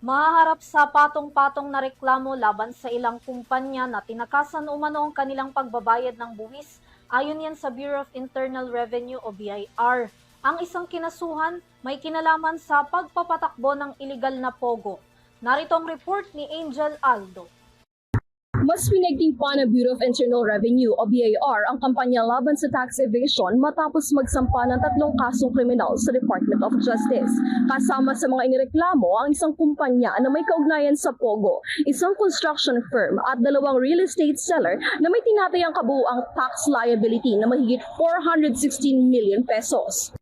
Mahaharap sa patong-patong na reklamo laban sa ilang kumpanya na tinakasan umano ang kanilang pagbabayad ng buwis, ayon yan sa Bureau of Internal Revenue o BIR. Ang isang kinasuhan may kinalaman sa pagpapatakbo ng iligal na pogo. Narito ang report ni Angel Aldo. Mas pinagting pa ng Bureau of Internal Revenue o BIR ang kampanya laban sa tax evasion matapos magsampa ng 3 kasong kriminal sa Department of Justice. Kasama sa mga inireklamo ang isang kumpanya na may kaugnayan sa Pogo, isang construction firm at 2 real estate seller na may tinatayang kabuuang tax liability na mahigit 416 million pesos.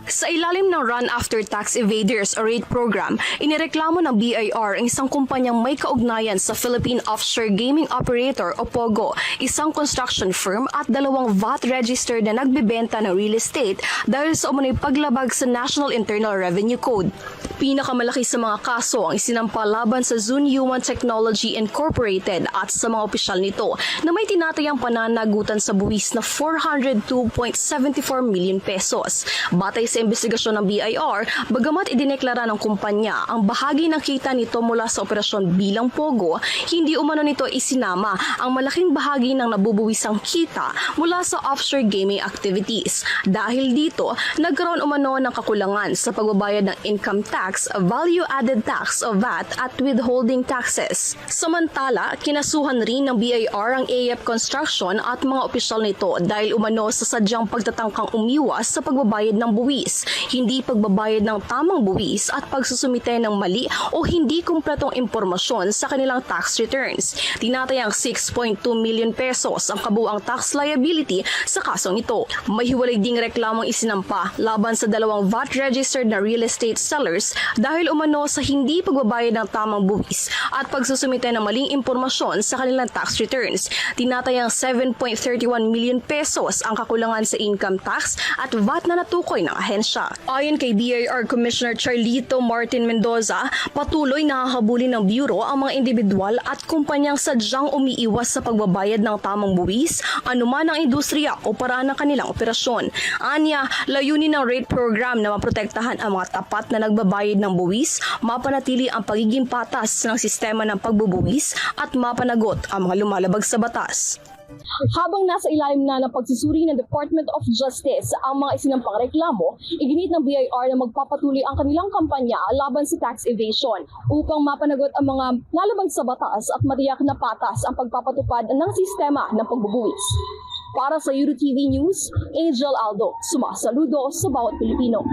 Sa ilalim ng Run After Tax Evaders o RATE program, inireklamo ng BIR ang isang kumpanyang may kaugnayan sa Philippine Offshore Gaming Operator o POGO, isang construction firm at 2 VAT-registered na nagbebenta ng real estate dahil sa umunoy paglabag sa National Internal Revenue Code. Pinakamalaki sa mga kaso ang isinampa laban sa Zun Yuan Technology Incorporated at sa mga opisyal nito na may tinatayang pananagutan sa buwis na 402.74 million pesos. Batay sa investigasyon ng BIR, bagamat idineklara ng kumpanya ang bahagi ng kita nito mula sa operasyon bilang Pogo, hindi umano nito isinama ang malaking bahagi ng nabubuwisang kita mula sa offshore gaming activities. Dahil dito, nagkaroon umano ng kakulangan sa pagbabayad ng income tax, value-added tax o VAT at withholding taxes. Samantala, kinasuhan rin ng BIR ang AF Construction at mga opisyal nito dahil umano sa sadyang pagtatangkang umiwas sa pagbabayad ng buwis, hindi pagbabayad ng tamang buwis at pagsusumite ng mali o hindi kumpletong impormasyon sa kanilang tax returns. Tinatayang 6.2 million pesos ang kabuuang tax liability sa kasong ito. May hiwalay ding reklamong isinampa laban sa 2 VAT-registered na real estate sellers dahil umano sa hindi pagbabayad ng tamang buwis at pagsusumite ng maling impormasyon sa kanilang tax returns. Tinatayang 7.31 million pesos ang kakulangan sa income tax at VAT na natukoy ng ahensya. Ayon kay BIR Commissioner Charlito Martin Mendoza, patuloy nakakabulin ng Bureau ang mga individual at kumpanyang sadyang umiiwas sa pagbabayad ng tamang buwis, anuman ang industriya o paraan ng kanilang operasyon. Anya, layunin ng RATE program na maprotektahan ang mga tapat na nagbabayad ng buwis, mapanatili ang pagiging patas ng sistema ng pagbubuwis at mapanagot ang mga lumalabag sa batas. Habang nasa ilalim na ng pagsusuri ng Department of Justice ang mga isinampang reklamo, iginit ng BIR na magpapatuloy ang kanilang kampanya laban sa tax evasion upang mapanagot ang mga lalabag sa batas at matiyak na patas ang pagpapatupad ng sistema ng pagbubuwis. Para sa EuroTV News, Angel Aldo, sumasaludo sa bawat Pilipino.